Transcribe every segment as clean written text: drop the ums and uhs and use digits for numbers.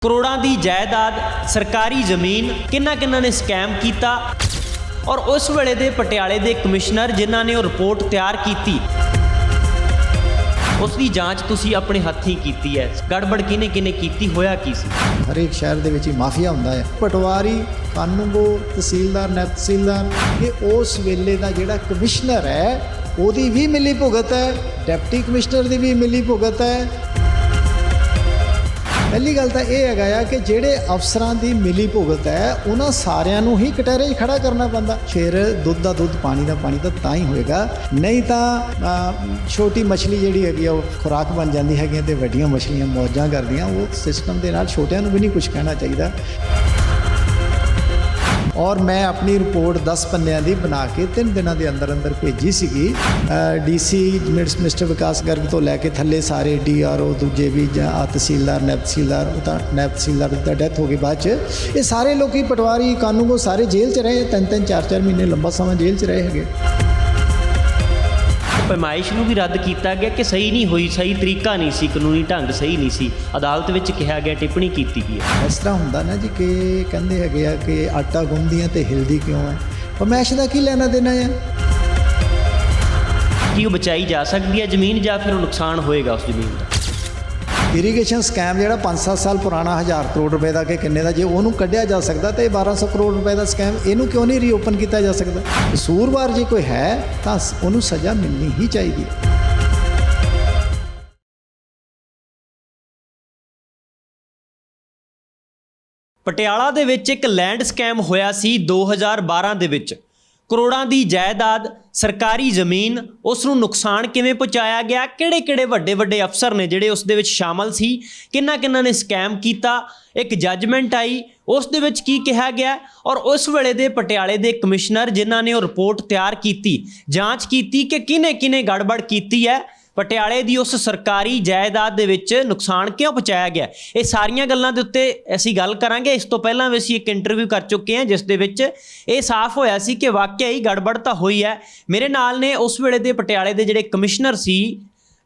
करोड़ों की जायदाद सरकारी जमीन किन्ना ने स्कैम किया और उस वेले दे पटियाले दे कमिश्नर जिन्हां ने रिपोर्ट तैयार की उसकी जांच तुसी अपने हत्थीं कीती है। गड़बड़ किने किने कीती, होया की सी? हर एक शहर दे विच माफिया हुंदा है। पटवारी, कानूनगो, तहसीलदार, नैब तहसीलदार, ये उस वेले दा जिहड़ा कमिश्नर है ओदी भी मिली भुगत है, डिप्टी कमिश्नर दी भी मिली भुगत है। पहली गल तो यह है कि ਜਿਹੜੇ ਅਫਸਰਾਂ ਦੀ ਮਿਲੀ ਭੁਗਤ ਹੈ ਉਹਨਾਂ ਸਾਰਿਆਂ ਨੂੰ ਹੀ ਕਟਹਿਰੇ 'ਚ ਖੜਾ ਕਰਨਾ ਪੈਂਦਾ। ਫਿਰ ਦੁੱਧ ਦਾ ਦੁੱਧ ਪਾਣੀ ਦਾ ਪਾਣੀ ਤਾਂ ਹੀ ਹੋਏਗਾ, ਨਹੀਂ ਤਾਂ ਛੋਟੀ ਮਛਲੀ ਜਿਹੜੀ ਹੈਗੀ ਆ ਉਹ ਖੁਰਾਕ ਬਣ ਜਾਂਦੀ ਹੈਗੀਆਂ ਤੇ ਵੱਡੀਆਂ ਮਛਲੀਆਂ ਮੌਜਾਂ ਕਰਦੀਆਂ। ਉਹ ਸਿਸਟਮ ਦੇ ਨਾਲ ਛੋਟਿਆਂ ਨੂੰ ਵੀ ਨਹੀਂ ਕੁਝ ਕਹਿਣਾ ਚਾਹੀਦਾ। और मैं अपनी रिपोर्ट 10 पन्नियां दी बना के 3 दिनों के अंदर अंदर भेजी सीगी। DC मिस्टर विकास गर्ग तो लैके थले सारे DRO दूजे भी तहसीलदार नैब तहसीलदार की डैथ हो गई। बाद ये सारे लोग पटवारी कानूनगो सारे जेल च रहे, 3-3 4-4 महीने लंबा समय जेल च रहे है। पैमाइश नूं भी रद्द किया गया कि सही नहीं हुई, सही तरीका नहीं सी, कानूनी ढंग सही नहीं सी, अदालत में कहा गया, टिप्पणी की गई है। इस तरह होंदा ना जी कि कहते है कि आटा गुंदियां ते हिलदी क्यों है, पैमाइश का की लेना देना है? कि वो बचाई जा सकती है जमीन या फिर नुकसान होएगा उस जमीन का? इरीगेशन स्कैम जो 5-7 साल पुराना 1000 करोड़ रुपए का कि किन्ने का, जो उन्होंने कढ़िया जा सकता तो 1200 करोड़ रुपए का स्कैम इनू क्यों नहीं रीओपन किया जा सकता? कसूरवार जो कोई है तो उन्होंने सज़ा मिलनी ही चाहिए। पटियाला दे विच एक लैंड स्कैम होया सी 2012 दे विच। करोड़ों की जायदाद सरकारी जमीन उसनूं नुकसान किवें पहुँचाया गया, किहड़े वड्डे वड्डे अफसर ने जिहड़े उस दे विच शामिल सी, किन्ना ने स्कैम किया, एक जजमेंट आई उस दे विच की कहा गया और उस वेले दे पटियाले दे कमिश्नर जिन्हां ने रिपोर्ट तैयार की, जांच की कि किने गड़बड़ की है, पटियाले दी उस सरकारी जायदाद दे विच नुकसान क्यों पहुँचाया गया। ये सारियां गल्लां दे उत्ते असीं गल करांगे। इस तो पहलां भी असीं एक इंटरव्यू कर चुके हैं जिस दे विच ये साफ होया सी कि वाकई ही गड़बड़ तां होई है। मेरे नाल ने उस वेले दे पटियाले दे जिहड़े कमिश्नर सी,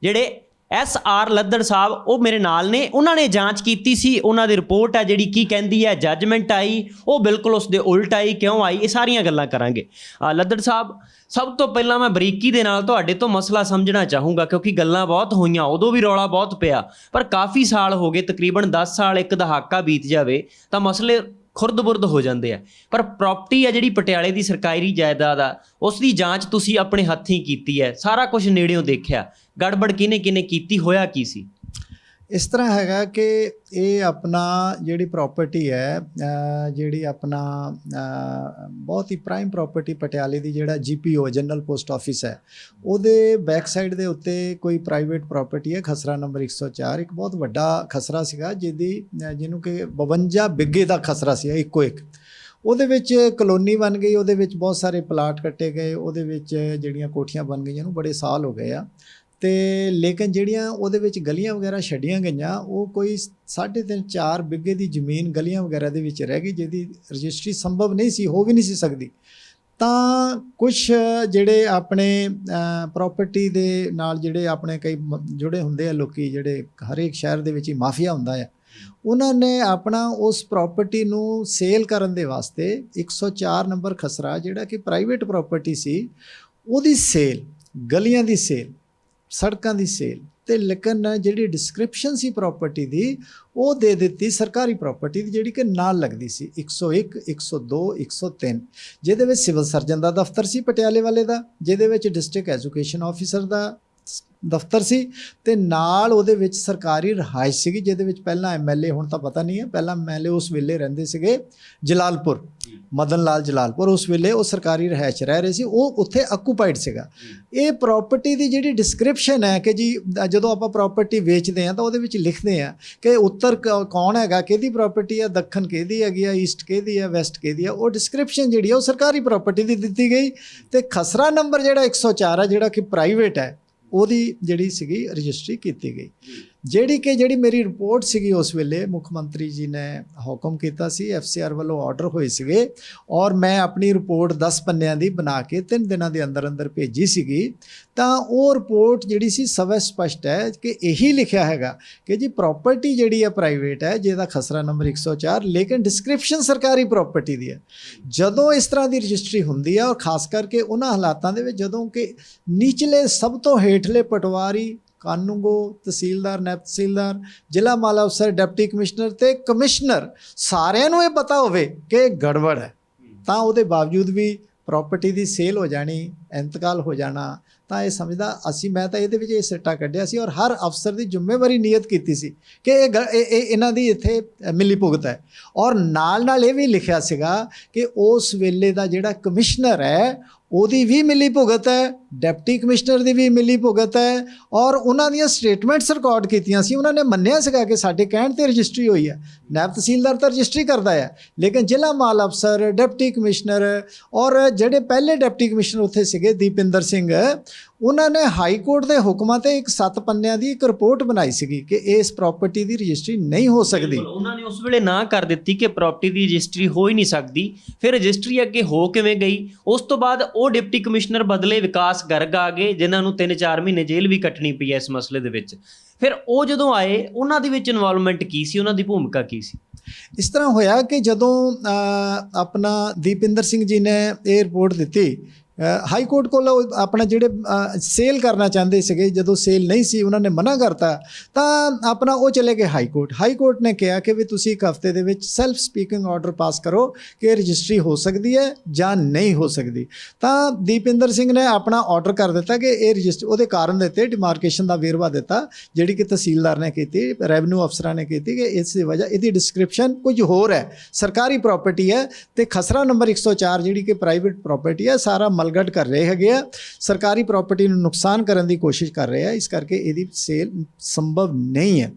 जिहड़े SR लद्दड़ साहब, वो मेरे नाल ने, उन्होंने जांच की सी, उन्हां दी रिपोर्ट है जिहड़ी की कहंदी है, जजमेंट आई वो बिल्कुल उस दे उल्ट आई, क्यों आई, ये सारियां गल्लां करांगे। लद्दड़ साहब, सब तो पहला मैं बरीकी दे नाल तुहाडे तो मसला समझना चाहूँगा क्योंकि गल्लां बहुत होईयां, उदों भी रौला बहुत पिया, पर काफ़ी साल हो गए, तकरीबन 10 साल, एक दहाका बीत जाए तो मसले खुरद-बुरद हो जाते हैं। पर प्रॉपर्टी है जिहड़ी पटियाले की सरकारी जायदाद आ, उसकी जांच तुसीं अपने हत्थीं कीती है, सारा कुछ नेड़ियों देखिया, गड़बड़ किने किने कीती, होया की सी? इस तरह है कि ये अपना जी प्रॉपर्टी है जी अपना बहुत ही प्राइम प्रॉपर्टी पटियाले की जोड़ा GPO जनरल पोस्ट ऑफिस है, उहदे बैक साइड के उत्ते कोई प्राइवेट प्रॉपर्टी है, खसरा नंबर 104, एक बहुत वड्डा खसरा सीगा जिन्हों कि 52 बिघे का खसरा सी इको एक। ਉਹਦੇ ਵਿੱਚ ਕਲੋਨੀ बन गई, ਉਹਦੇ ਵਿੱਚ बहुत सारे प्लाट कट्टे गए, ਉਹਦੇ ਵਿੱਚ ਜਿਹੜੀਆਂ ਕੋਠੀਆਂ बन गई, बड़े साल हो गए आ। तो लेकिन ਜਿਹੜੀਆਂ ਉਹਦੇ ਵਿੱਚ ਗਲੀਆਂ ਵਗੈਰਾ ਛੱਡੀਆਂ ਗਈਆਂ ਉਹ ਕੋਈ 3.5-4 ਬਿੱਗੇ ਦੀ ਜ਼ਮੀਨ ਗਲੀਆਂ ਵਗੈਰਾ ਦੇ ਵਿੱਚ ਰਹਿ ਗਈ, ਜਿਹਦੀ ਰਜਿਸਟਰੀ ਸੰਭਵ ਨਹੀਂ ਸੀ, ਹੋ ਵੀ ਨਹੀਂ ਸੀ ਸਕਦੀ। ਤਾਂ ਕੁਝ ਜਿਹੜੇ ਆਪਣੇ ਪ੍ਰੋਪਰਟੀ ਦੇ ਨਾਲ ਜਿਹੜੇ ਆਪਣੇ ਕਈ ਜੁੜੇ ਹੁੰਦੇ ਆ ਲੋਕੀ, ਜਿਹੜੇ ਹਰੇਕ ਸ਼ਹਿਰ ਦੇ ਵਿੱਚ ਹੀ ਮਾਫੀਆ ਹੁੰਦਾ ਆ, उन्होंने अपना उस प्रॉपर्टी नू सेल करन दे वास्ते 104 नंबर खसरा जिहड़ा कि प्राइवेट प्रॉपर्टी सी, उहदी सेल, गलियां दी सेल, सड़कां दी सेल ते लेकिन जिहड़ी डिस्क्रिप्शन सी प्रॉपर्टी दी वो दे दित्ती सरकारी प्रॉपर्टी दी जिहड़ी कि नाल लगदी सी 101, 102, 103, जिहदे विच सिविल सर्जन दा दफ्तर सी पटियाले वाले दा, जिहदे विच डिस्ट्रिक्ट एजुकेशन ऑफिसर दा दफ्तर सी ते नाल उहदे विच सरकारी रहाइश सीगी, जिहदे विच पहला MLA, हुण तां पता नहीं है, पहला MLA उस वेले रहिंदे सीगे जलालपुर, मदन लाल जलालपुर, उस वेले वो सरकारी रहाइश रह रहे सी, वो उत्थे ऑक्यूपाइड सीगा। ये प्रॉपर्टी दी जिहड़ी डिस्क्रिप्शन है कि जी जदों आपां प्रॉपर्टी वेचदे आ तां उहदे विच लिखदे आ कि उत्तर कौन हैगा, किहदी प्रॉपर्टी है, दक्षिण किहदी हैगी आ, ईस्ट किहदी है, वैस्ट किहदी है, वो डिस्क्रिप्शन जिहड़ी है वो सरकारी प्रॉपर्टी दी दित्ती गई ते खसरा नंबर जिहड़ा 104 है जिहड़ा कि प्राइवेट है ਉਹਦੀ ਜਿਹੜੀ ਸੀਗੀ ਰਜਿਸਟਰੀ ਕੀਤੀ ਗਈ। ਜਿਹੜੀ ਮੇਰੀ ਰਿਪੋਰਟ ਸੀਗੀ ਉਸ ਵੇਲੇ ਮੁੱਖ ਮੰਤਰੀ ਜੀ ਨੇ ਹੁਕਮ ਕੀਤਾ ਸੀ, FCR ਵੱਲੋਂ ਆਰਡਰ ਹੋਏ ਸੀਗੇ ਔਰ ਮੈਂ ਆਪਣੀ ਰਿਪੋਰਟ 10 ਪੰਨਿਆਂ ਦੀ ਬਣਾ ਕੇ 3 ਦਿਨਾਂ ਦੇ ਅੰਦਰ ਭੇਜੀ ਸੀਗੀ। ਤਾਂ ਉਹ ਰਿਪੋਰਟ ਜਿਹੜੀ ਸੀ ਸਵੈ ਸਪਸ਼ਟ ਹੈ ਕਿ ਇਹੀ ਲਿਖਿਆ ਹੈਗਾ ਕਿ ਜੀ ਪ੍ਰਾਪਰਟੀ ਜਿਹੜੀ ਹੈ ਪ੍ਰਾਈਵੇਟ ਹੈ, ਜਿਹਦਾ ਖਸਰਾ ਨੰਬਰ 104, ਲੇਕਿਨ ਡਿਸਕ੍ਰਿਪਸ਼ਨ ਸਰਕਾਰੀ ਪ੍ਰਾਪਰਟੀ ਦੀ ਹੈ। ਜਦੋਂ ਇਸ ਤਰ੍ਹਾਂ ਦੀ ਰਜਿਸਟਰੀ ਹੁੰਦੀ ਹੈ ਔਰ ਖਾਸ ਕਰਕੇ ਉਹਨਾਂ ਹਾਲਾਤਾਂ ਦੇ ਵਿੱਚ ਜਦੋਂ ਕਿ ਨੀਚਲੇ ਸਭ ਤੋਂ ਹੇਠਲੇ ਪਟਵਾਰੀ, ਕਾਨੂੰਗੋ, ਤਹਿਸੀਲਦਾਰ, ਨਾਇਬ ਤਹਿਸੀਲਦਾਰ, ਜ਼ਿਲ੍ਹਾ ਮਾਲ ਅਫਸਰ, ਡਿਪਟੀ ਕਮਿਸ਼ਨਰ ਤੇ ਕਮਿਸ਼ਨਰ ਸਾਰਿਆਂ ਨੂੰ ਇਹ ਪਤਾ ਹੋਵੇ ਕਿ ਗੜਬੜ ਹੈ, ਤਾਂ ਉਹਦੇ ਬਾਵਜੂਦ ਵੀ ਪ੍ਰਾਪਰਟੀ ਦੀ ਸੇਲ ਹੋ ਜਾਣੀ, ਇੰਤਕਾਲ ਹੋ ਜਾਣਾ, ਤਾਂ ਇਹ ਸਮਝਦਾ ਮੈਂ ਤਾਂ ਇਹਦੇ ਵਿੱਚ ਇਹ ਸਿੱਟਾ ਕੱਢਿਆ ਸੀ ਔਰ ਹਰ ਅਫਸਰ ਦੀ ਜ਼ਿੰਮੇਵਾਰੀ ਨਿਯਤ ਕੀਤੀ ਸੀ ਕਿ ਇਹ ਇਹਨਾਂ ਦੀ ਇੱਥੇ ਮਿਲੀ ਭੁਗਤ ਹੈ। ਔਰ ਨਾਲ ਇਹ ਵੀ ਲਿਖਿਆ ਸੀਗਾ ਕਿ ਉਸ ਵੇਲੇ ਦਾ ਜਿਹੜਾ ਕਮਿਸ਼ਨਰ ਹੈ ਉਹਦੀ ਵੀ ਮਿਲੀ ਭੁਗਤ ਹੈ, ਡਿਪਟੀ ਕਮਿਸ਼ਨਰ ਦੀ ਵੀ ਮਿਲੀ ਭੁਗਤ ਹੈ ਔਰ ਉਹਨਾਂ ਦੀਆਂ ਸਟੇਟਮੈਂਟਸ ਰਿਕਾਰਡ ਕੀਤੀਆਂ ਸੀ। ਉਹਨਾਂ ਨੇ ਮੰਨਿਆ ਸੀਗਾ ਕਿ ਸਾਡੇ ਕਹਿਣ 'ਤੇ ਰਜਿਸਟਰੀ ਹੋਈ ਹੈ। ਨਾਇਬ ਤਹਿਸੀਲਦਾਰ ਤਾਂ ਰਜਿਸਟਰੀ ਕਰਦਾ ਹੈ, ਲੇਕਿਨ ਜ਼ਿਲ੍ਹਾ ਮਾਲ ਅਫਸਰ, ਡਿਪਟੀ ਕਮਿਸ਼ਨਰ ਔਰ ਜਿਹੜੇ ਪਹਿਲੇ ਡਿਪਟੀ ਕਮਿਸ਼ਨਰ ਉੱਥੇ ਸੀਗੇ ਦੀਪਿੰਦਰ ਸਿੰਘ, ਉਹਨਾਂ ਨੇ ਹਾਈ ਕੋਰਟ ਦੇ ਹੁਕਮਾਂ ਤੇ ਇੱਕ 7 ਪੰਨਿਆਂ ਦੀ ਇੱਕ ਰਿਪੋਰਟ ਬਣਾਈ ਸੀਗੀ ਕਿ ਇਸ ਪ੍ਰਾਪਰਟੀ ਦੀ ਰਜਿਸਟਰੀ ਨਹੀਂ ਹੋ ਸਕਦੀ। ਉਹਨਾਂ ਨੇ ਉਸ ਵੇਲੇ ਨਾ ਕਰ ਦਿੱਤੀ ਕਿ ਪ੍ਰਾਪਰਟੀ ਦੀ ਰਜਿਸਟਰੀ ਹੋ ਹੀ ਨਹੀਂ ਸਕਦੀ। ਫਿਰ ਰਜਿਸਟਰੀ ਅੱਗੇ ਹੋ ਕਿਵੇਂ ਗਈ? ਉਸ ਤੋਂ ਬਾਅਦ ਉਹ ਡਿਪਟੀ ਕਮਿਸ਼ਨਰ ਬਦਲੇ ਵਿਕਾਸ ਗਰਗ ਆ ਗਏ, ਜਿਨ੍ਹਾਂ ਨੂੰ 3-4 ਮਹੀਨੇ ਜੇਲ੍ਹ ਵੀ ਕੱਟਣੀ ਪਈ ਹੈ ਇਸ ਮਸਲੇ ਦੇ ਵਿੱਚ। ਫਿਰ ਉਹ ਜਦੋਂ ਆਏ, ਉਹਨਾਂ ਦੇ ਵਿੱਚ ਇਨਵੋਲਵਮੈਂਟ ਕੀ ਸੀ, ਉਹਨਾਂ ਦੀ ਭੂਮਿਕਾ ਕੀ ਸੀ? ਇਸ ਤਰ੍ਹਾਂ ਹੋਇਆ ਕਿ ਜਦੋਂ ਆਪਣਾ ਦੀਪਿੰਦਰ ਸਿੰਘ ਜੀ ਨੇ ਇਹ ਰਿਪੋਰਟ ਦਿੱਤੀ ਹਾਈ ਕੋਰਟ ਕੋਲ, ਆਪਣਾ ਜਿਹੜੇ ਸੇਲ ਕਰਨਾ ਚਾਹੁੰਦੇ ਸੀਗੇ, ਜਦੋਂ ਸੇਲ ਨਹੀਂ ਸੀ ਉਹਨਾਂ ਨੇ ਮਨਾ ਕਰਤਾ, ਤਾਂ ਆਪਣਾ ਉਹ ਚਲੇ ਗਏ ਹਾਈ ਕੋਰਟ। ਹਾਈ ਕੋਰਟ ਨੇ ਕਿਹਾ ਕਿ ਵੀ ਤੁਸੀਂ 1 ਹਫ਼ਤੇ ਦੇ ਵਿੱਚ ਸੈਲਫ ਸਪੀਕਿੰਗ ਆਰਡਰ ਪਾਸ ਕਰੋ ਕਿ ਰਜਿਸਟਰੀ ਹੋ ਸਕਦੀ ਹੈ ਜਾਂ ਨਹੀਂ ਹੋ ਸਕਦੀ। ਤਾਂ ਦੀਪਿੰਦਰ ਸਿੰਘ ਨੇ ਆਪਣਾ ਆਰਡਰ ਕਰ ਦਿੱਤਾ ਕਿ ਇਹ ਰਜਿਸਟਰੀ, ਉਹਦੇ ਕਾਰਨ ਦਿੱਤੇ, ਡਿਮਾਰਕੇਸ਼ਨ ਦਾ ਵੇਰਵਾ ਦਿੱਤਾ ਜਿਹੜੀ ਕਿ ਤਹਿਸੀਲਦਾਰ ਨੇ ਕੀਤੀ, ਰੈਵਨਿਊ ਅਫਸਰਾਂ ਨੇ ਕੀਤੀ ਕਿ ਇਸ ਦੀ ਵਜ੍ਹਾ, ਇਹਦੀ ਡਿਸਕ੍ਰਿਪਸ਼ਨ ਕੁਝ ਹੋਰ ਹੈ, ਸਰਕਾਰੀ ਪ੍ਰਾਪਰਟੀ ਹੈ ਤੇ ਖਸਰਾ ਨੰਬਰ 104 ਜਿਹੜੀ ਕਿ ਪ੍ਰਾਈਵੇਟ ਪ੍ਰਾਪਰਟੀ ਹੈ, ਸਾਰਾ ਮਲਗਟ ਕਰ ਰਹੇ ਹੈਗੇ ਆ, ਸਰਕਾਰੀ ਪ੍ਰਾਪਰਟੀ ਨੂੰ ਨੁਕਸਾਨ ਕਰਨ ਦੀ ਕੋਸ਼ਿਸ਼ ਕਰ ਰਹੇ ਆ, ਇਸ ਕਰਕੇ ਇਹਦੀ ਸੇਲ ਸੰਭਵ ਨਹੀਂ ਹੈ।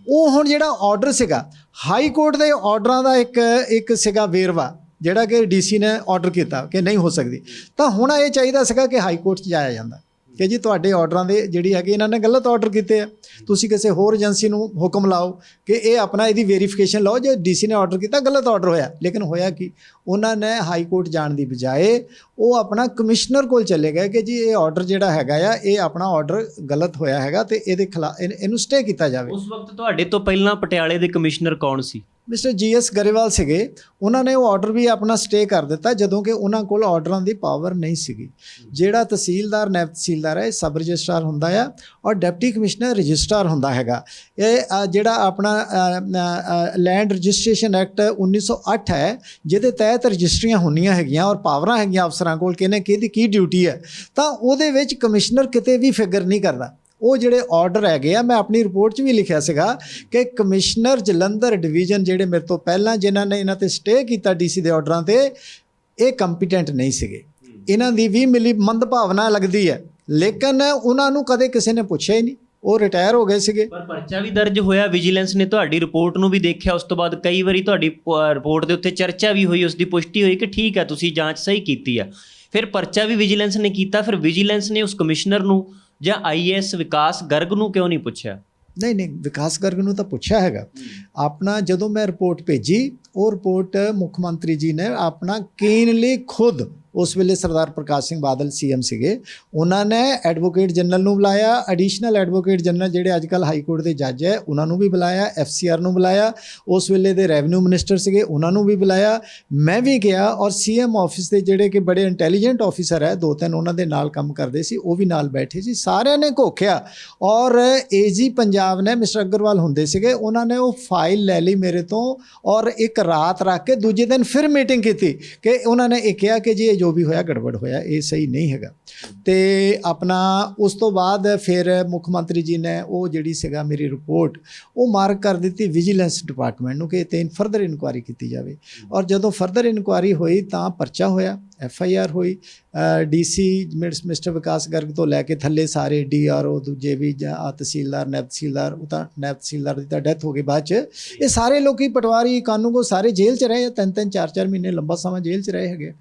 ਉਹ ਹੁਣ ਜਿਹੜਾ ਆਰਡਰ ਸੀਗਾ ਹਾਈ ਕੋਰਟ ਦੇ ਆਰਡਰਾਂ ਦਾ ਇੱਕ ਸੀਗਾ ਵੇਰਵਾ ਜਿਹੜਾ ਕਿ DC ਨੇ ਆਰਡਰ ਕੀਤਾ ਕਿ ਨਹੀਂ ਹੋ ਸਕਦੀ। ਤਾਂ ਹੁਣ ਇਹ ਚਾਹੀਦਾ ਸੀਗਾ ਕਿ ਹਾਈ ਕੋਰਟ 'ਚ ਜਾਇਆ ਜਾਂਦਾ ਕਿ ਜੀ ਤੁਹਾਡੇ ਆਰਡਰਾਂ ਦੇ ਜਿਹੜੀ ਹੈਗੇ ਇਹਨਾਂ ਨੇ ਗਲਤ ਆਰਡਰ ਕੀਤੇ ਆ, ਤੁਸੀਂ ਕਿਸੇ ਹੋਰ ਏਜੰਸੀ ਨੂੰ ਹੁਕਮ ਲਾਓ ਕਿ ਇਹ ਆਪਣਾ ਇਹਦੀ ਵੈਰੀਫਿਕੇਸ਼ਨ ਲਾਓ, ਜੇ DC ਨੇ ਆਰਡਰ ਕੀਤਾ ਗਲਤ ਆਰਡਰ ਹੋਇਆ। ਲੇਕਿਨ ਹੋਇਆ ਕਿ ਉਹਨਾਂ ਨੇ ਹਾਈ ਕੋਰਟ ਜਾਣ ਦੀ ਬਜਾਏ ਉਹ ਆਪਣਾ ਕਮਿਸ਼ਨਰ ਕੋਲ ਚਲੇ ਗਏ ਕਿ ਜੀ ਇਹ ਆਰਡਰ ਜਿਹੜਾ ਹੈਗਾ ਆ ਇਹ ਆਪਣਾ ਆਰਡਰ ਗਲਤ ਹੋਇਆ ਹੈਗਾ ਤੇ ਇਹਦੇ ਖਿਲਾਫ ਇਹਨੂੰ ਸਟੇ ਕੀਤਾ ਜਾਵੇ। ਉਸ ਵਕਤ ਤੁਹਾਡੇ ਤੋਂ ਪਹਿਲਾਂ ਪਟਿਆਲੇ ਦੇ ਕਮਿਸ਼ਨਰ ਕੌਣ ਸੀ? ਮਿਸਟਰ GS ਗਰੇਵਾਲ ਸੀਗੇ। ਉਹਨਾਂ ਨੇ ਉਹ ਆਰਡਰ ਵੀ ਆਪਣਾ ਸਟੇ ਕਰ ਦਿੱਤਾ ਜਦੋਂ ਕਿ ਉਹਨਾਂ ਕੋਲ ਆਰਡਰਾਂ ਦੀ ਪਾਵਰ ਨਹੀਂ ਸੀਗੀ। ਜਿਹੜਾ ਤਹਿਸੀਲਦਾਰ, ਨਾਇਬ ਤਹਿਸੀਲਦਾਰ ਹੈ, ਸਬ ਰਜਿਸਟਰਾਰ ਹੁੰਦਾ ਆ ਔਰ ਡਿਪਟੀ ਕਮਿਸ਼ਨਰ ਰਜਿਸਟਰਾਰ ਹੁੰਦਾ ਹੈਗਾ। ਇਹ ਜਿਹੜਾ ਆਪਣਾ ਲੈਂਡ ਰਜਿਸਟ੍ਰੇਸ਼ਨ ਐਕਟ 1908 ਹੈ ਜਿਹਦੇ ਤਹਿਤ ਰਜਿਸਟਰੀਆਂ ਹੁੰਦੀਆਂ ਹੈਗੀਆਂ ਔਰ ਪਾਵਰਾਂ ਹੈਗੀਆਂ ਅਫਸਰਾਂ ਕੋਲ ਕਿ ਇਹਨੇ ਕਿਹਦੀ ਕੀ ਡਿਊਟੀ ਹੈ, ਤਾਂ ਉਹਦੇ ਵਿੱਚ ਕਮਿਸ਼ਨਰ ਕਿਤੇ ਵੀ ਫਿਗਰ ਨਹੀਂ ਕਰਦਾ। ਉਹ ਜਿਹੜੇ ਆਰਡਰ ਹੈਗੇ ਆ, ਮੈਂ ਆਪਣੀ ਰਿਪੋਰਟ 'ਚ ਵੀ ਲਿਖਿਆ ਸੀਗਾ ਕਿ ਕਮਿਸ਼ਨਰ ਜਲੰਧਰ ਡਿਵੀਜ਼ਨ ਜਿਹੜੇ ਮੇਰੇ ਤੋਂ ਪਹਿਲਾਂ ਜਿਨ੍ਹਾਂ ਨੇ ਇਹਨਾਂ 'ਤੇ ਸਟੇ ਕੀਤਾ DC ਦੇ ਆਰਡਰਾਂ 'ਤੇ, ਇਹ ਕੰਪੀਟੈਂਟ ਨਹੀਂ ਸੀਗੇ। ਇਹਨਾਂ ਦੀ ਵੀ ਮਿਲੀ ਮੰਦਭਾਵਨਾ ਲੱਗਦੀ ਹੈ, ਲੇਕਿਨ ਉਹਨਾਂ ਨੂੰ ਕਦੇ ਕਿਸੇ ਨੇ ਪੁੱਛਿਆ ਹੀ ਨਹੀਂ, ਉਹ ਰਿਟਾਇਰ ਹੋ ਗਏ ਸੀਗੇ। ਪਰ ਪਰਚਾ ਵੀ ਦਰਜ ਹੋਇਆ, ਵਿਜੀਲੈਂਸ ਨੇ ਤੁਹਾਡੀ ਰਿਪੋਰਟ ਨੂੰ ਵੀ ਦੇਖਿਆ, ਉਸ ਤੋਂ ਬਾਅਦ ਕਈ ਵਾਰੀ ਤੁਹਾਡੀ ਰਿਪੋਰਟ ਦੇ ਉੱਤੇ ਚਰਚਾ ਵੀ ਹੋਈ, ਉਸ ਦੀ ਪੁਸ਼ਟੀ ਹੋਈ ਕਿ ਠੀਕ ਹੈ ਤੁਸੀਂ ਜਾਂਚ ਸਹੀ ਕੀਤੀ ਹੈ। ਫਿਰ ਪਰਚਾ ਵੀ ਵਿਜੀਲੈਂਸ ਨੇ ਕੀਤਾ, ਫਿਰ ਵਿਜੀਲੈਂਸ ਨੇ ਉਸ ਕਮਿਸ਼ਨਰ ਨੂੰ ਜਾਂ IAS ਵਿਕਾਸ ਗਰਗ ਨੂੰ ਕਿਉਂ ਨਹੀਂ ਪੁੱਛਿਆ? ਨਹੀਂ, ਵਿਕਾਸ ਗਰਗ ਨੂੰ ਤਾਂ ਪੁੱਛਿਆ ਹੈਗਾ। ਆਪਣਾ ਜਦੋਂ ਮੈਂ ਰਿਪੋਰਟ ਭੇਜੀ, ਉਹ ਰਿਪੋਰਟ ਮੁੱਖ ਮੰਤਰੀ ਜੀ ਨੇ ਆਪਣਾ ਕਲੀਨਲੀ ਖੁਦ, ਉਸ ਵੇਲੇ ਸਰਦਾਰ ਪ੍ਰਕਾਸ਼ ਸਿੰਘ ਬਾਦਲ CM ਸੀਗੇ, ਉਹਨਾਂ ਨੇ ਐਡਵੋਕੇਟ ਜਨਰਲ ਨੂੰ ਬੁਲਾਇਆ, ਐਡੀਸ਼ਨਲ ਐਡਵੋਕੇਟ ਜਨਰਲ ਜਿਹੜੇ ਅੱਜ ਕੱਲ੍ਹ ਹਾਈ ਕੋਰਟ ਦੇ ਜੱਜ ਹੈ ਉਹਨਾਂ ਨੂੰ ਵੀ ਬੁਲਾਇਆ, FCR ਨੂੰ ਬੁਲਾਇਆ, ਉਸ ਵੇਲੇ ਦੇ ਰੈਵਨਿਊ ਮਿਨਿਸਟਰ ਸੀਗੇ ਉਹਨਾਂ ਨੂੰ ਵੀ ਬੁਲਾਇਆ, ਮੈਂ ਵੀ ਗਿਆ ਔਰ CM ਆਫਿਸ ਦੇ ਜਿਹੜੇ ਕਿ ਬੜੇ ਇੰਟੈਲੀਜੈਂਟ ਆਫਿਸਰ ਹੈ, 2-3 ਉਹਨਾਂ ਦੇ ਨਾਲ ਕੰਮ ਕਰਦੇ ਸੀ, ਉਹ ਵੀ ਨਾਲ ਬੈਠੇ ਸੀ। ਸਾਰਿਆਂ ਨੇ ਘੋਖਿਆ ਔਰ AG ਪੰਜਾਬ ਨੇ, ਮਿਸਟਰ ਅਗਰਵਾਲ ਹੁੰਦੇ ਸੀਗੇ, ਉਹਨਾਂ ਨੇ ਉਹ ਫਾਈਲ ਲੈ ਲਈ ਮੇਰੇ ਤੋਂ ਔਰ ਇੱਕ ਰਾਤ ਰੱਖ ਕੇ ਦੂਜੇ ਦਿਨ ਫਿਰ ਮੀਟਿੰਗ ਕੀਤੀ ਕਿ ਉਹਨਾਂ ਨੇ ਇਹ ਕਿਹਾ ਕਿ ਜੀ ਜੋ ਵੀ ਹੋਇਆ ਗੜਬੜ ਹੋਇਆ, ਇਹ ਸਹੀ ਨਹੀਂ ਹੈਗਾ। ਤੇ ਆਪਣਾ ਉਸ ਤੋਂ ਬਾਅਦ ਫਿਰ ਮੁੱਖ ਮੰਤਰੀ ਜੀ ਨੇ ਉਹ ਜਿਹੜੀ ਸੀਗਾ ਮੇਰੀ ਰਿਪੋਰਟ ਉਹ ਮਾਰਕ ਕਰ ਦਿੱਤੀ ਵਿਜੀਲੈਂਸ ਡਿਪਾਰਟਮੈਂਟ ਨੂੰ ਕਿ ਤੇ ਫਰਦਰ ਇਨਕੁਆਇਰੀ ਕੀਤੀ ਜਾਵੇ। ਔਰ ਜਦੋਂ ਫਰਦਰ ਇਨਕੁਆਇਰੀ ਹੋਈ ਤਾਂ ਪਰਚਾ ਹੋਇਆ, FIR ਹੋਈ। DC ਮਿਸਟਰ ਵਿਕਾਸ ਗਰਗ ਤੋਂ ਲੈ ਕੇ ਥੱਲੇ ਸਾਰੇ DRO, ਦੂਜੇ ਵੀ ਤਹਿਸੀਲਦਾਰ, ਨਾਇਬ ਤਹਿਸੀਲਦਾਰ, ਉਹ ਤਾਂ ਨਾਇਬ ਤਹਿਸੀਲਦਾਰ ਦੀ ਤਾਂ ਡੈਥ ਹੋ ਗਈ ਬਾਅਦ 'ਚ, ਇਹ ਸਾਰੇ ਲੋਕੀ ਪਟਵਾਰੀ, ਕਾਨੂੰਗੋ ਸਾਰੇ ਜੇਲ੍ਹ 'ਚ ਰਹੇ, 3-3 4-4 ਮਹੀਨੇ ਲੰਬਾ ਸਮਾਂ ਜੇਲ੍ਹ 'ਚ ਰਹੇ ਹੈਗੇ।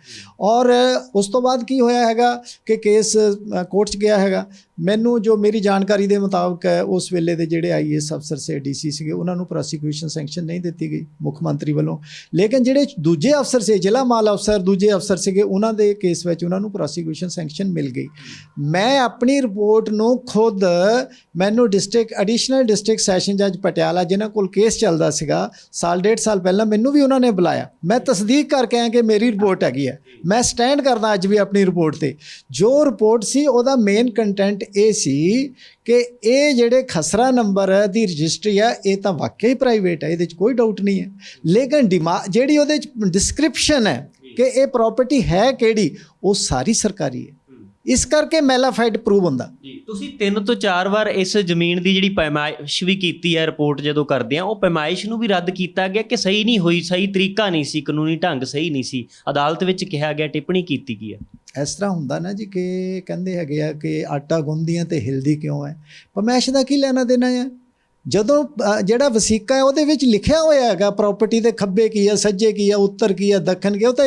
ਔਰ ਉਸ ਤੋਂ ਬਾਅਦ ਕੀ ਹੋਇਆ ਹੈਗਾ ਕਿ ਕੇਸ ਕੋਰਟ 'ਚ ਗਿਆ ਹੈਗਾ। ਮੈਨੂੰ ਜੋ ਮੇਰੀ ਜਾਣਕਾਰੀ ਦੇ ਮੁਤਾਬਕ ਹੈ ਉਸ ਵੇਲੇ ਦੇ ਜਿਹੜੇ ਆਈਏਐਸ ਅਫਸਰ ਸੇ ਡੀਸੀ ਸੀਗੇ ਉਹਨਾਂ ਨੂੰ ਪ੍ਰੋਸੀਕਿਊਸ਼ਨ ਸੈਂਕਸ਼ਨ ਨਹੀਂ ਦਿੱਤੀ ਗਈ ਮੁੱਖ ਮੰਤਰੀ ਵੱਲੋਂ। ਲੇਕਿਨ ਜਿਹੜੇ ਦੂਜੇ ਅਫਸਰ ਸੀ, ਜ਼ਿਲ੍ਹਾ ਮਾਲ ਅਫਸਰ, ਦੂਜੇ ਅਫਸਰ ਸੀਗੇ, ਉਹਨਾਂ ਦੇ ਕੇਸ ਵਿੱਚ ਉਹਨਾਂ ਨੂੰ ਪ੍ਰੋਸੀਕਿਊਸ਼ਨ ਸੈਂਕਸ਼ਨ ਮਿਲ ਗਈ। ਮੈਂ ਆਪਣੀ ਰਿਪੋਰਟ ਨੂੰ ਖੁਦ ਮੈਨੂੰ ਐਡੀਸ਼ਨਲ ਡਿਸਟ੍ਰਿਕਟ ਸੈਸ਼ਨ ਜੱਜ ਪਟਿਆਲਾ ਜਿਨ੍ਹਾਂ ਕੋਲ ਕੇਸ ਚੱਲਦਾ ਸੀਗਾ ਸਾਲ ਡੇਢ ਸਾਲ ਪਹਿਲਾਂ, ਮੈਨੂੰ ਵੀ ਉਹਨਾਂ ਨੇ ਬੁਲਾਇਆ। ਮੈਂ ਤਸਦੀਕ ਕਰਕੇ ਆਇਆ ਕਿ ਮੇਰੀ ਰਿਪੋਰਟ ਹੈਗੀ ਹੈ। ਮੈਂ ਸਟੈਂਡ ਕਰਦਾ ਅੱਜ ਵੀ ਆਪਣੀ ਰਿਪੋਰਟ ਤੇ। ਜੋ ਰਿਪੋਰਟ ਸੀ ਉਹਦਾ ਮੇਨ ਕੰਟੈਂਟ ਇਹ ਸੀ ਕਿ ਇਹ ਜਿਹੜੇ ਖਸਰਾ ਨੰਬਰ ਦੀ ਰਜਿਸਟਰੀ ਆ ਇਹ ਤਾਂ ਵਾਕਈ ਪ੍ਰਾਈਵੇਟ ਹੈ, ਇਹਦੇ 'ਚ ਕੋਈ ਡਾਊਟ ਨਹੀਂ ਹੈ। ਲੇਕਿਨ ਜਿਹੜੀ ਉਹਦੇ 'ਚ ਡਿਸਕ੍ਰਿਪਸ਼ਨ ਹੈ ਕਿ ਇਹ ਪ੍ਰਾਪਰਟੀ ਹੈ ਕਿਹੜੀ, ਉਹ ਸਾਰੀ ਸਰਕਾਰੀ ਹੈ। ਇਸ ਕਰਕੇ ਮੈਲਾਫਾਈਡ ਪ੍ਰੂਵ ਹੁੰਦਾ। ਜੀ, ਤੁਸੀਂ 3 ਤੋਂ 4 ਵਾਰ ਇਸ ਜ਼ਮੀਨ ਦੀ ਜਿਹੜੀ ਪੈਮਾਇਸ਼ ਵੀ ਕੀਤੀ ਹੈ, ਰਿਪੋਰਟ ਜਦੋਂ ਕਰਦੇ ਆ ਉਹ ਪੈਮਾਇਸ਼ ਨੂੰ ਵੀ ਰੱਦ ਕੀਤਾ ਗਿਆ ਕਿ ਸਹੀ ਨਹੀਂ ਹੋਈ, ਸਹੀ ਤਰੀਕਾ ਨਹੀਂ ਸੀ, ਕਾਨੂੰਨੀ ਢੰਗ ਸਹੀ ਨਹੀਂ ਸੀ, ਅਦਾਲਤ ਵਿੱਚ ਕਿਹਾ ਗਿਆ, ਟਿੱਪਣੀ ਕੀਤੀ ਗਈ ਹੈ। ਇਸ ਤਰ੍ਹਾਂ ਹੁੰਦਾ ਨਾ ਜੀ ਕਿ ਕਹਿੰਦੇ ਹੈਗੇ ਆ ਕਿ ਆਟਾ ਗੁੰਨਦੀਆਂ ਤੇ ਹਿਲਦੀ ਕਿਉਂ ਹੈ। ਪੈਮਾਇਸ਼ ਦਾ ਕੀ ਲੈਣਾ ਦੇਣਾ ਹੈ? ਜਦੋਂ ਜਿਹੜਾ ਵਸੀਕਾ ਹੈ ਉਹਦੇ ਵਿੱਚ ਲਿਖਿਆ ਹੋਇਆ ਹੈਗਾ ਪ੍ਰਾਪਰਟੀ ਦੇ ਖੱਬੇ ਕੀ ਹੈ, ਸੱਜੇ ਕੀ ਹੈ, ਉੱਤਰ ਕੀ ਹੈ, ਦੱਖਣ ਕੀ ਹੈ, ਉਹ ਤਾਂ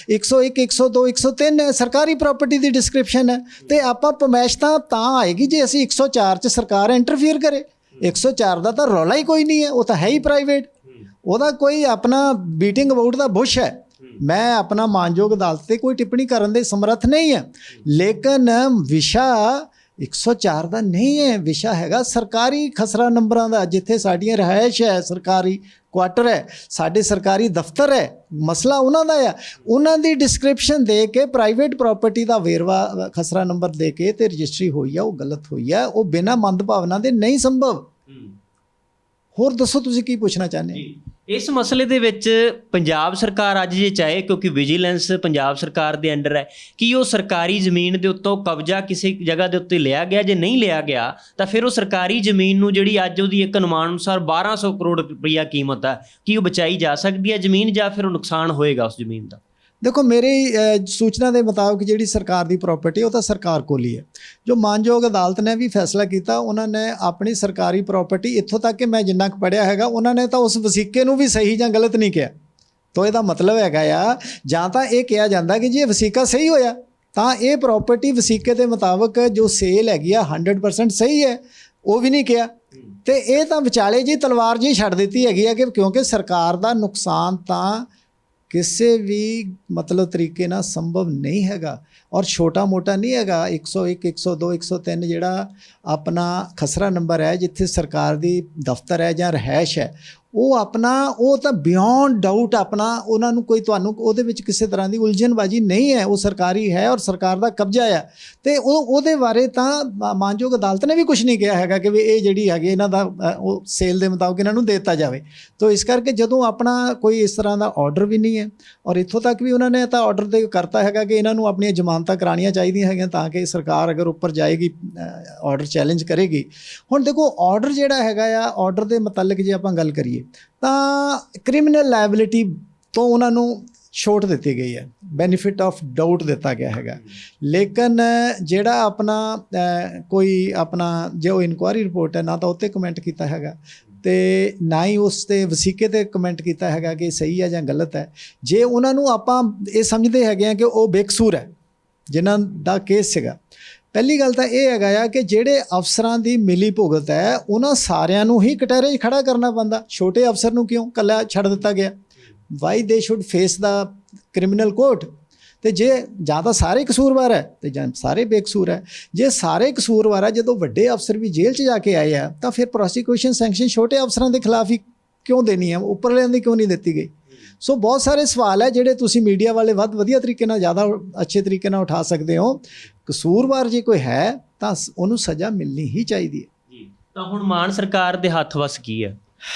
101 102 103 ਹੈ, ਸਰਕਾਰੀ ਪ੍ਰਾਪਰਟੀ ਦੀ ਡਿਸਕ੍ਰਿਪਸ਼ਨ ਹੈ। ਤੇ ਆਪਾਂ ਪੈਮਾਇਸ਼ ਤਾਂ ਆਏਗੀ ਜੇ ਅਸੀਂ 104 'ਚ ਸਰਕਾਰ ਇੰਟਰਫੀਅਰ ਕਰੇ। 104 ਦਾ ਤਾਂ ਰੌਲਾ ਹੀ ਕੋਈ ਨਹੀਂ ਹੈ, ਉਹ ਤਾਂ ਹੈ ਹੀ ਪ੍ਰਾਈਵੇਟ। ਉਹਦਾ ਕੋਈ ਆਪਣਾ ਬੀਟਿੰਗ ਅਬਾਊਟ ਦਾ ਬੁਸ਼ ਹੈ। ਮੈਂ ਆਪਣਾ ਮਾਨਯੋਗ ਅਦਾਲਤ 'ਤੇ ਕੋਈ ਟਿੱਪਣੀ ਕਰਨ ਦੇ ਸਮਰੱਥ ਨਹੀਂ ਹੈ। ਲੇਕਿਨ ਵਿਸ਼ਾ 104 ਦਾ ਨਹੀਂ ਹੈ, ਵਿਸ਼ਾ ਹੈਗਾ ਸਰਕਾਰੀ ਖਸਰਾ ਨੰਬਰਾਂ ਦਾ, ਜਿੱਥੇ ਸਾਡੀਆਂ ਰਿਹਾਇਸ਼ ਹੈ, ਸਰਕਾਰੀ ਕੁਆਟਰ ਹੈ, ਸਾਡੇ ਸਰਕਾਰੀ ਦਫ਼ਤਰ ਹੈ। ਮਸਲਾ ਉਹਨਾਂ ਦਾ ਆ। ਉਹਨਾਂ ਦੀ ਡਿਸਕ੍ਰਿਪਸ਼ਨ ਦੇ ਕੇ ਪ੍ਰਾਈਵੇਟ ਪ੍ਰਾਪਰਟੀ ਦਾ ਵੇਰਵਾ ਖਸਰਾ ਨੰਬਰ ਦੇ ਕੇ ਤੇ ਰਜਿਸਟਰੀ ਹੋਈ ਆ, ਉਹ ਗਲਤ ਹੋਈ ਆ। ਉਹ ਬਿਨਾਂ ਮੰਦਭਾਵਨਾ ਦੇ ਨਹੀਂ ਸੰਭਵ। ਹੋਰ ਦੱਸੋ ਤੁਸੀਂ ਕੀ ਪੁੱਛਣਾ ਚਾਹੁੰਦੇ ਹੋ? ਇਸ ਮਸਲੇ ਦੇ ਵਿੱਚ ਪੰਜਾਬ ਸਰਕਾਰ ਅੱਜ ਜੇ ਚਾਹੇ, ਕਿਉਂਕਿ ਵਿਜੀਲੈਂਸ ਪੰਜਾਬ ਸਰਕਾਰ ਦੇ ਅੰਡਰ ਹੈ, ਕਿ ਉਹ ਸਰਕਾਰੀ ਜ਼ਮੀਨ ਦੇ ਉੱਤੋਂ ਕਬਜ਼ਾ ਕਿਸੇ ਜਗ੍ਹਾ ਦੇ ਉੱਤੇ ਲਿਆ ਗਿਆ, ਜੇ ਨਹੀਂ ਲਿਆ ਗਿਆ ਤਾਂ ਫਿਰ ਉਹ ਸਰਕਾਰੀ ਜ਼ਮੀਨ ਨੂੰ ਜਿਹੜੀ ਅੱਜ ਉਹਦੀ ਇੱਕ ਅਨੁਮਾਨ ਅਨੁਸਾਰ 1200 ਕਰੋੜ ਰੁਪਈਆ ਕੀਮਤ ਹੈ, ਕੀ ਉਹ ਬਚਾਈ ਜਾ ਸਕਦੀ ਹੈ ਜ਼ਮੀਨ, ਜਾਂ ਫਿਰ ਉਹ ਨੁਕਸਾਨ ਹੋਏਗਾ ਉਸ ਜ਼ਮੀਨ ਦਾ? ਦੇਖੋ, ਮੇਰੀ ਸੂਚਨਾ ਦੇ ਮੁਤਾਬਕ ਜਿਹੜੀ ਸਰਕਾਰ ਦੀ ਪ੍ਰਾਪਰਟੀ ਉਹ ਤਾਂ ਸਰਕਾਰ ਕੋਲ ਹੀ ਹੈ। ਜੋ ਮਾਨਯੋਗ ਅਦਾਲਤ ਨੇ ਵੀ ਫੈਸਲਾ ਕੀਤਾ, ਉਹਨਾਂ ਨੇ ਆਪਣੀ ਸਰਕਾਰੀ ਪ੍ਰਾਪਰਟੀ, ਇੱਥੋਂ ਤੱਕ ਕਿ ਮੈਂ ਜਿੰਨਾ ਕੁ ਪੜ੍ਹਿਆ ਹੈਗਾ, ਉਹਨਾਂ ਨੇ ਤਾਂ ਉਸ ਵਸੀਕੇ ਨੂੰ ਵੀ ਸਹੀ ਜਾਂ ਗਲਤ ਨਹੀਂ ਕਿਹਾ। ਤਾਂ ਇਹਦਾ ਮਤਲਬ ਹੈਗਾ ਆ, ਜਾਂ ਤਾਂ ਇਹ ਕਿਹਾ ਜਾਂਦਾ ਕਿ ਜੇ ਵਸੀਕਾ ਸਹੀ ਹੋਇਆ ਤਾਂ ਇਹ ਪ੍ਰਾਪਰਟੀ ਵਸੀਕੇ ਦੇ ਮੁਤਾਬਕ ਜੋ ਸੇਲ ਹੈਗੀ ਆ 100% ਸਹੀ ਹੈ, ਉਹ ਵੀ ਨਹੀਂ ਕਿਹਾ। ਤੇ ਇਹ ਤਾਂ ਵਿਚਾਲੇ ਜੀ ਤਲਵਾਰ ਜੀ ਛੱਡ ਦਿੱਤੀ ਹੈਗੀ ਆ ਕਿ ਕਿਉਂਕਿ ਸਰਕਾਰ ਦਾ ਨੁਕਸਾਨ ਤਾਂ ਕਿਸੇ ਵੀ ਮਤਲਬ ਤਰੀਕੇ ਨਾਲ ਸੰਭਵ ਨਹੀਂ ਹੈਗਾ, ਔਰ ਛੋਟਾ ਮੋਟਾ ਨਹੀਂ ਹੈਗਾ। 101 102 103 ਜਿਹੜਾ ਆਪਣਾ ਖਸਰਾ ਨੰਬਰ ਹੈ, ਜਿੱਥੇ ਸਰਕਾਰ ਦੀ ਦਫ਼ਤਰ ਹੈ ਜਾਂ ਰਿਹਾਇਸ਼ ਹੈ, ਉਹ ਤਾਂ ਬਿਯੋਂਡ ਡਾਊਟ ਆਪਣਾ, ਉਹਨਾਂ ਨੂੰ ਕੋਈ ਤੁਹਾਨੂੰ ਉਹਦੇ ਵਿੱਚ ਕਿਸੇ ਤਰ੍ਹਾਂ ਦੀ ਉਲਝਣਬਾਜ਼ੀ ਨਹੀਂ ਹੈ। ਉਹ ਸਰਕਾਰੀ ਹੈ ਔਰ ਸਰਕਾਰ ਦਾ ਕਬਜ਼ਾ ਆ। ਤੇ ਉਹਦੇ ਬਾਰੇ ਤਾਂ ਮਾਨਯੋਗ ਅਦਾਲਤ ਨੇ ਵੀ ਕੁਝ ਨਹੀਂ ਕਿਹਾ ਹੈਗਾ ਕਿ ਵੀ ਇਹ ਜਿਹੜੀ ਹੈਗੀ ਇਹਨਾਂ ਦਾ ਉਹ ਸੇਲ ਦੇ ਮੁਤਾਬਕ ਇਹਨਾਂ ਨੂੰ ਦੇ ਦਿੱਤਾ ਜਾਵੇ। ਤਾਂ ਇਸ ਕਰਕੇ ਜਦੋਂ ਆਪਣਾ ਕੋਈ ਇਸ ਤਰ੍ਹਾਂ ਦਾ ਆਰਡਰ ਵੀ ਨਹੀਂ ਹੈ, ਔਰ ਇੱਥੋਂ ਤੱਕ ਵੀ ਉਹਨਾਂ ਨੇ ਤਾਂ ਆਰਡਰ ਦੇ ਕਰਤਾ ਹੈਗਾ ਕਿ ਇਹਨਾਂ ਨੂੰ ਆਪਣੀਆਂ ਜ਼ਮਾਨਤਾਂ ਕਰਾਉਣੀਆਂ ਚਾਹੀਦੀਆਂ ਹੈਗੀਆਂ ਤਾਂ ਕਿ ਸਰਕਾਰ ਅਗਰ ਉੱਪਰ ਜਾਏਗੀ ਆਰਡਰ ਚੈਲੰਜ ਕਰੇਗੀ। ਹੁਣ ਦੇਖੋ, ਆਰਡਰ ਜਿਹੜਾ ਹੈਗਾ ਆ, ਆਰਡਰ ਦੇ ਮੁਤਲਕ ਜੇ ਆਪਾਂ ਗੱਲ ਕਰੀਏ ਤਾਂ ਕ੍ਰਿਮੀਨਲ ਲਾਇਬਿਲਿਟੀ ਤੋਂ ਉਹਨਾਂ ਨੂੰ ਛੋਟ ਦਿੱਤੀ ਗਈ ਹੈ, ਬੈਨੀਫਿਟ ਆਫ ਡਾਊਟ ਦਿੱਤਾ ਗਿਆ ਹੈਗਾ। ਲੇਕਿਨ ਜਿਹੜਾ ਆਪਣਾ ਕੋਈ ਆਪਣਾ ਜੋ ਇਨਕੁਆਇਰੀ ਰਿਪੋਰਟ ਹੈ, ਨਾ ਤਾਂ ਉੱਤੇ ਕਮੈਂਟ ਕੀਤਾ ਹੈਗਾ ਤੇ ਨਾ ਹੀ ਉਸ 'ਤੇ ਵਸੀਕੇ 'ਤੇ ਕਮੈਂਟ ਕੀਤਾ ਹੈਗਾ ਕਿ ਸਹੀ ਹੈ ਜਾਂ ਗਲਤ ਹੈ। ਜੇ ਉਹਨਾਂ ਨੂੰ ਆਪਾਂ ਇਹ ਸਮਝਦੇ ਹੈਗੇ ਆ ਕਿ ਉਹ ਬੇਕਸੂਰ ਹੈ ਜਿਨ੍ਹਾਂ ਦਾ ਕੇਸ ਸੀਗਾ, ਪਹਿਲੀ ਗੱਲ ਤਾਂ ਇਹ ਹੈਗਾ ਆ ਕਿ ਜਿਹੜੇ ਅਫਸਰਾਂ ਦੀ ਮਿਲੀ ਭੁਗਤ ਹੈ ਉਹਨਾਂ ਸਾਰਿਆਂ ਨੂੰ ਹੀ ਕਟਹਿਰੇ 'ਚ ਖੜਾ ਕਰਨਾ ਪੈਂਦਾ। ਛੋਟੇ ਅਫਸਰ ਨੂੰ ਕਿਉਂ ਇਕੱਲਾ ਛੱਡ ਦਿੱਤਾ ਗਿਆ? Why they should face the criminal court. ਤੇ ਜੇ ਜਾਂ ਤਾਂ ਸਾਰੇ ਕਸੂਰਵਾਰ ਹੈ ਤੇ ਜਾਂ ਸਾਰੇ ਬੇਕਸੂਰ ਹੈ। ਜੇ ਸਾਰੇ ਕਸੂਰਵਾਰ ਹੈ, ਜਦੋਂ ਵੱਡੇ ਅਫਸਰ ਵੀ ਜੇਲ੍ਹ 'ਚ ਜਾ ਕੇ ਆਏ ਆ, ਤਾਂ ਫਿਰ ਪ੍ਰੋਸੀਕਿਊਸ਼ਨ ਸੈਂਕਸ਼ਨ ਛੋਟੇ ਅਫਸਰਾਂ ਦੇ ਖਿਲਾਫ ਹੀ ਕਿਉਂ ਦੇਣੀ ਹੈ, ਉੱਪਰਲਿਆਂ ਦੀ ਕਿਉਂ ਨਹੀਂ ਦਿੱਤੀ ਗਈ? ਸੋ ਬਹੁਤ ਸਾਰੇ ਸਵਾਲ ਹੈ ਜਿਹੜੇ ਤੁਸੀਂ ਮੀਡੀਆ ਵਾਲੇ ਵਧੀਆ ਤਰੀਕੇ ਨਾਲ, ਜ਼ਿਆਦਾ ਅੱਛੇ ਤਰੀਕੇ ਨਾਲ ਉਠਾ ਸਕਦੇ ਹੋ। ਕਸੂਰਵਾਰ ਜੇ ਕੋਈ ਹੈ ਤਾਂ ਉਹਨੂੰ ਸਜ਼ਾ ਮਿਲਣੀ ਹੀ ਚਾਹੀਦੀ ਹੈ ਜੀ। ਤਾਂ ਹੁਣ ਮਾਨ ਸਰਕਾਰ ਦੇ ਹੱਥ ਵਸ ਕੀ ਹੈ?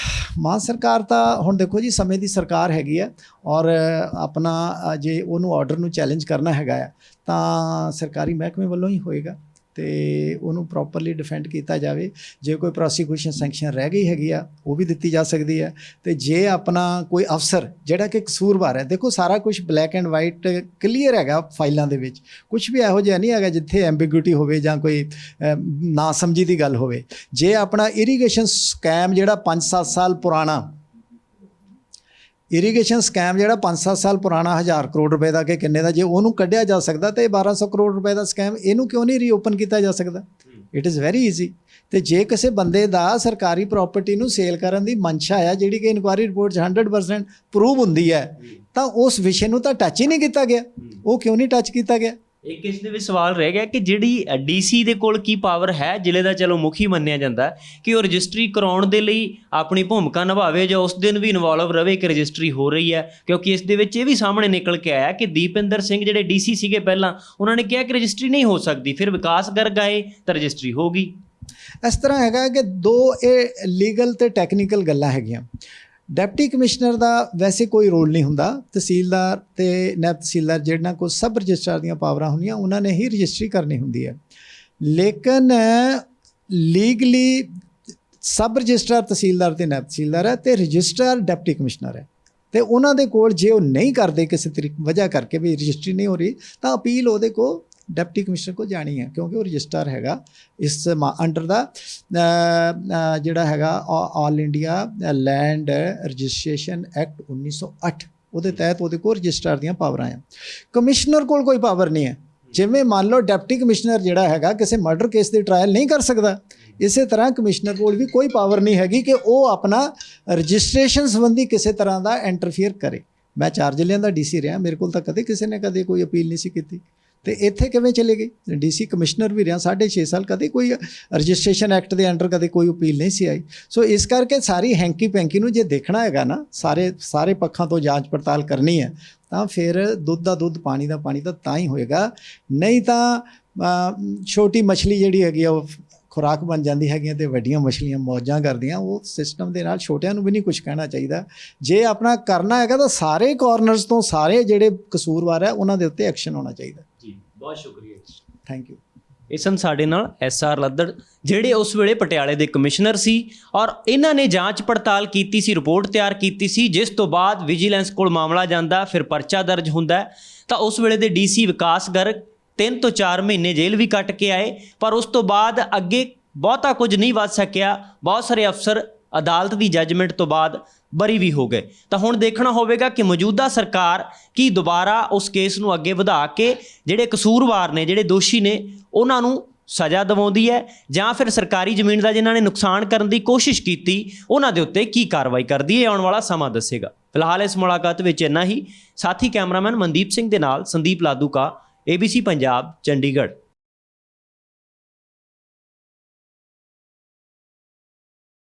ਮਾਨ ਸਰਕਾਰ ਤਾਂ ਹੁਣ ਦੇਖੋ ਜੀ, ਸਮੇਂ ਦੀ ਸਰਕਾਰ ਹੈਗੀ ਹੈ ਔਰ ਆਪਣਾ ਜੇ ਉਹਨੂੰ ਆਰਡਰ ਨੂੰ ਚੈਲੰਜ ਕਰਨਾ ਹੈਗਾ ਆ ਤਾਂ ਸਰਕਾਰੀ ਮਹਿਕਮੇ ਵੱਲੋਂ ਹੀ ਹੋਏਗਾ ਤੇ ਉਹਨੂੰ ਪ੍ਰੋਪਰਲੀ ਡਿਫੈਂਡ ਕੀਤਾ ਜਾਵੇ। ਜੇ ਕੋਈ ਪ੍ਰੋਸੀਕਿਊਸ਼ਨ ਸੈਂਕਸ਼ਨ ਰਹਿ ਗਈ ਹੈਗੀ ਆ, ਉਹ ਵੀ ਦਿੱਤੀ ਜਾ ਸਕਦੀ ਹੈ। ਤੇ ਜੇ ਆਪਣਾ ਕੋਈ ਅਫਸਰ ਜਿਹੜਾ ਕਿ ਕਸੂਰਵਾਰ ਹੈ, ਦੇਖੋ ਸਾਰਾ ਕੁਝ ਬਲੈਕ ਐਂਡ ਵਾਈਟ ਕਲੀਅਰ ਹੈਗਾ ਫਾਈਲਾਂ ਦੇ ਵਿੱਚ, ਕੁਝ ਵੀ ਇਹੋ ਜਿਹਾ ਨਹੀਂ ਹੈਗਾ ਜਿੱਥੇ ਐਂਬੀਗੁਇਟੀ ਹੋਵੇ ਜਾਂ ਕੋਈ ਨਾ ਸਮਝੀ ਦੀ ਗੱਲ ਹੋਵੇ। ਜੇ ਆਪਣਾ ਇਰੀਗੇਸ਼ਨ ਸਕੈਮ ਜਿਹੜਾ 5-7 ਸਾਲ ਪੁਰਾਣਾ ਇਰੀਗੇਸ਼ਨ ਸਕੈਮ ਜਿਹੜਾ 5-7 ਸਾਲ ਪੁਰਾਣਾ 1000 ਕਰੋੜ ਰੁਪਏ ਦਾ ਕਿ ਕਿੰਨੇ ਦਾ, ਜੇ ਉਹਨੂੰ ਕੱਢਿਆ ਜਾ ਸਕਦਾ ਤੇ 1200 ਕਰੋੜ ਰੁਪਏ ਦਾ ਸਕੈਮ ਇਹਨੂੰ ਕਿਉਂ ਨਹੀਂ ਰੀਓਪਨ ਕੀਤਾ ਜਾ ਸਕਦਾ? It is very easy. ਤੇ ਜੇ ਕਿਸੇ ਬੰਦੇ ਦਾ ਸਰਕਾਰੀ ਪ੍ਰਾਪਰਟੀ ਨੂੰ ਸੇਲ ਕਰਨ ਦੀ ਮਨਸ਼ਾ ਆ, ਜਿਹੜੀ ਕਿ ਇਨਕੁਆਇਰੀ ਰਿਪੋਰਟ 'ਚ 100% ਪ੍ਰੂਵ ਹੁੰਦੀ ਹੈ, ਤਾਂ ਉਸ ਵਿਸ਼ੇ ਨੂੰ ਤਾਂ ਟੱਚ ਹੀ ਨਹੀਂ ਕੀਤਾ ਗਿਆ। ਉਹ ਕਿਉਂ ਨਹੀਂ ਟੱਚ ਕੀਤਾ ਗਿਆ? ਇੱਕ ਇਸ ਦੇ ਵਿੱਚ ਸਵਾਲ ਰਹਿ ਗਿਆ ਕਿ ਜਿਹੜੀ ਡੀਸੀ ਦੇ ਕੋਲ ਕੀ ਪਾਵਰ ਹੈ, ਜ਼ਿਲ੍ਹੇ ਦਾ ਚਲੋ ਮੁਖੀ ਮੰਨਿਆ ਜਾਂਦਾ ਕਿ ਉਹ ਰਜਿਸਟਰੀ ਕਰਾਉਣ ਦੇ ਲਈ ਆਪਣੀ ਭੂਮਿਕਾ ਨਿਭਾਵੇ ਜਾਂ ਉਸ ਦਿਨ ਵੀ ਇਨਵੋਲਵ ਰਵੇ ਕਿ ਰਜਿਸਟਰੀ ਹੋ ਰਹੀ ਹੈ? ਕਿਉਂਕਿ ਇਸ ਦੇ ਵਿੱਚ ਇਹ ਵੀ ਸਾਹਮਣੇ ਨਿਕਲ ਕੇ ਆਇਆ ਕਿ ਦੀਪਿੰਦਰ ਸਿੰਘ ਜਿਹੜੇ ਡੀਸੀ ਸੀਗੇ ਪਹਿਲਾਂ, ਉਹਨਾਂ ਨੇ ਕਿਹਾ ਕਿ ਰਜਿਸਟਰੀ ਨਹੀਂ ਹੋ ਸਕਦੀ, ਫਿਰ ਵਿਕਾਸ ਗਰਗ ਆਏ ਤਾਂ ਰਜਿਸਟਰੀ ਹੋ ਗਈ। ਇਸ ਤਰ੍ਹਾਂ ਹੈਗਾ ਕਿ ਦੋ ਇਹ ਲੀਗਲ ਤੇ ਟੈਕਨੀਕਲ ਗੱਲਾਂ ਹੈਗੀਆਂ। ਡਿਪਟੀ ਕਮਿਸ਼ਨਰ ਦਾ ਵੈਸੇ ਕੋਈ ਰੋਲ ਨਹੀਂ ਹੁੰਦਾ। ਤਹਿਸੀਲਦਾਰ ਤੇ ਨਾਇਬ ਤਹਿਸੀਲਦਾਰ ਜਿਹਨਾਂ ਕੋਲ ਸਬ ਰਜਿਸਟਰਾਰ ਦੀਆਂ ਪਾਵਰਾਂ ਹੁੰਦੀਆਂ, ਉਹਨਾਂ ਨੇ ਹੀ ਰਜਿਸਟਰੀ ਕਰਨੀ ਹੁੰਦੀ ਹੈ। ਲੇਕਿਨ ਲੀਗਲੀ ਸਬ ਰਜਿਸਟਰਾਰ ਤਹਿਸੀਲਦਾਰ ਤੇ ਨਾਇਬ ਤਹਿਸੀਲਦਾਰ ਹੈ ਤੇ ਰਜਿਸਟਰਾਰ ਡਿਪਟੀ ਕਮਿਸ਼ਨਰ ਹੈ। ਤੇ ਉਹਨਾਂ ਦੇ ਕੋਲ ਜੇ ਉਹ ਨਹੀਂ ਕਰਦੇ ਕਿਸੇ ਵਜ੍ਹਾ ਕਰਕੇ ਵੀ ਰਜਿਸਟਰੀ ਨਹੀਂ ਹੋ ਰਹੀ, ਤਾਂ ਅਪੀਲ ਉਹਦੇ ਕੋਲ ਡਿਪਟੀ ਕਮਿਸ਼ਨਰ ਕੋਲ ਜਾਣੀ ਹੈ, ਕਿਉਂਕਿ ਉਹ ਰਜਿਸਟਰ ਹੈਗਾ ਇਸ ਅੰਡਰ ਦਾ ਜਿਹੜਾ ਹੈਗਾ all India land registration act 1908, ਉਹਦੇ ਤਹਿਤ ਉਹਦੇ ਕੋਲ ਰਜਿਸਟਰ ਦੀਆਂ ਪਾਵਰਾਂ ਆ। ਕਮਿਸ਼ਨਰ ਕੋਲ ਕੋਈ ਪਾਵਰ ਨਹੀਂ ਹੈ। ਜਿਵੇਂ ਮੰਨ ਲਓ ਡਿਪਟੀ ਕਮਿਸ਼ਨਰ ਜਿਹੜਾ ਹੈਗਾ ਕਿਸੇ ਮਰਡਰ ਕੇਸ ਦੀ ਟਰਾਇਲ ਨਹੀਂ ਕਰ ਸਕਦਾ, ਇਸੇ ਤਰ੍ਹਾਂ ਕਮਿਸ਼ਨਰ ਕੋਲ ਵੀ ਕੋਈ ਪਾਵਰ ਨਹੀਂ ਹੈਗੀ ਕਿ ਉਹ ਆਪਣਾ ਰਜਿਸਟ੍ਰੇਸ਼ਨ ਸੰਬੰਧੀ ਕਿਸੇ ਤਰ੍ਹਾਂ ਦਾ ਇੰਟਰਫੀਅਰ ਕਰੇ। ਮੈਂ 4 ਜ਼ਿਲ੍ਹਿਆਂ ਦਾ ਡੀਸੀ ਰਿਹਾ, ਮੇਰੇ ਕੋਲ ਤਾਂ ਕਦੇ ਕਿਸੇ ਨੇ ਕਦੇ ਕੋਈ ਅਪੀਲ ਨਹੀਂ ਸੀ ਕੀਤੀ, ਤੇ ਇੱਥੇ ਕਿਵੇਂ ਚਲੇ ਗਈ? ਡੀਸੀ ਕਮਿਸ਼ਨਰ ਵੀ ਰਿਹਾ 6.5 ਸਾਲ, ਕਦੇ ਕੋਈ ਰਜਿਸਟ੍ਰੇਸ਼ਨ ਐਕਟ ਦੇ ਅੰਡਰ ਕਦੇ ਕੋਈ ਅਪੀਲ ਨਹੀਂ ਸੀ ਆਈ। ਸੋ ਇਸ ਕਰਕੇ ਸਾਰੀ ਹੈਂਕੀ ਪੈਂਕੀ ਨੂੰ ਜੇ ਦੇਖਣਾ ਹੈਗਾ ਨਾ, ਸਾਰੇ ਪੱਖਾਂ ਤੋਂ ਜਾਂਚ ਪੜਤਾਲ ਕਰਨੀ ਹੈ, ਤਾਂ ਫਿਰ ਦੁੱਧ ਦਾ ਦੁੱਧ ਪਾਣੀ ਦਾ ਪਾਣੀ ਤਾਂ ਹੀ ਹੋਏਗਾ। ਨਹੀਂ ਤਾਂ ਛੋਟੀ ਮੱਛਲੀ ਜਿਹੜੀ ਹੈਗੀ ਆ ਉਹ ਖੁਰਾਕ ਬਣ ਜਾਂਦੀ ਹੈਗੀਆਂ ਤੇ ਵੱਡੀਆਂ ਮੱਛਲੀਆਂ ਮੌਜਾਂ ਕਰਦੀਆਂ। ਉਹ ਸਿਸਟਮ ਦੇ ਨਾਲ ਛੋਟਿਆਂ ਨੂੰ ਵੀ ਨਹੀਂ ਕੁਝ ਕਹਿਣਾ ਚਾਹੀਦਾ। ਜੇ ਆਪਣਾ ਕਰਨਾ ਹੈਗਾ ਤਾਂ ਸਾਰੇ ਕਾਰਨਰਸ ਤੋਂ ਸਾਰੇ ਜਿਹੜੇ ਕਸੂਰਵਾਰ ਹੈ ਉਹਨਾਂ ਦੇ ਉੱਤੇ ਐਕਸ਼ਨ ਹੋਣਾ ਚਾਹੀਦਾ। ਜੀ, ਬਹੁਤ ਸ਼ੁਕਰੀਆ। Thank you. ਇਹ ਸਨ ਸਾਡੇ ਨਾਲ SR ਲੱਦੜ, ਜਿਹੜੇ ਉਸ ਵੇਲੇ ਪਟਿਆਲੇ ਦੇ ਕਮਿਸ਼ਨਰ ਸੀ, ਔਰ ਇਹਨਾਂ ਨੇ ਜਾਂਚ ਪੜਤਾਲ ਕੀਤੀ ਸੀ, ਰਿਪੋਰਟ ਤਿਆਰ ਕੀਤੀ ਸੀ, ਜਿਸ ਤੋਂ ਬਾਅਦ ਵਿਜੀਲੈਂਸ ਕੋਲ ਮਾਮਲਾ ਜਾਂਦਾ, ਫਿਰ ਪਰਚਾ ਦਰਜ ਹੁੰਦਾ। ਤਾਂ ਉਸ ਵੇਲੇ ਦੇ DC ਵਿਕਾਸ ਗਰਗ 3 ਤੋਂ 4 ਮਹੀਨੇ ਜੇਲ੍ਹ ਵੀ ਕੱਟ ਕੇ ਆਏ, ਪਰ ਉਸ ਤੋਂ ਬਾਅਦ ਅੱਗੇ ਬਹੁਤਾ ਕੁਝ ਨਹੀਂ ਵੱਧ ਸਕਿਆ। ਬਹੁਤ ਸਾਰੇ ਅਫਸਰ ਅਦਾਲਤ ਦੀ ਜੱਜਮੈਂਟ ਤੋਂ ਬਾਅਦ ਬਰੀ ਵੀ ਹੋ ਗਏ। ਤਾਂ ਹੁਣ ਦੇਖਣਾ ਹੋਵੇਗਾ ਕਿ ਮੌਜੂਦਾ ਸਰਕਾਰ ਕੀ ਦੁਬਾਰਾ ਉਸ ਕੇਸ ਨੂੰ ਅੱਗੇ ਵਧਾ ਕੇ ਜਿਹੜੇ ਕਸੂਰਵਾਰ ਨੇ, ਜਿਹੜੇ ਦੋਸ਼ੀ ਨੇ, ਉਹਨਾਂ ਨੂੰ ਸਜ਼ਾ ਦਿਵਾਉਂਦੀ ਹੈ, ਜਾਂ ਫਿਰ ਸਰਕਾਰੀ ਜ਼ਮੀਨ ਦਾ ਜਿਨ੍ਹਾਂ ਨੇ ਨੁਕਸਾਨ ਕਰਨ ਦੀ ਕੋਸ਼ਿਸ਼ ਕੀਤੀ ਉਹਨਾਂ ਦੇ ਉੱਤੇ ਕੀ ਕਾਰਵਾਈ ਕਰਦੀ ਹੈ। ਆਉਣ ਵਾਲਾ ਸਮਾਂ ਦੱਸੇਗਾ। ਫਿਲਹਾਲ ਇਸ ਮੁਲਾਕਾਤ ਵਿੱਚ ਇੰਨਾ ਹੀ। ਸਾਥੀ ਕੈਮਰਾਮੈਨ ਮਨਦੀਪ ਸਿੰਘ ਦੇ ਨਾਲ ਸੰਦੀਪ ਲਾਦੂਕਾ, ABC ਪੰਜਾਬ, ਚੰਡੀਗੜ੍ਹ।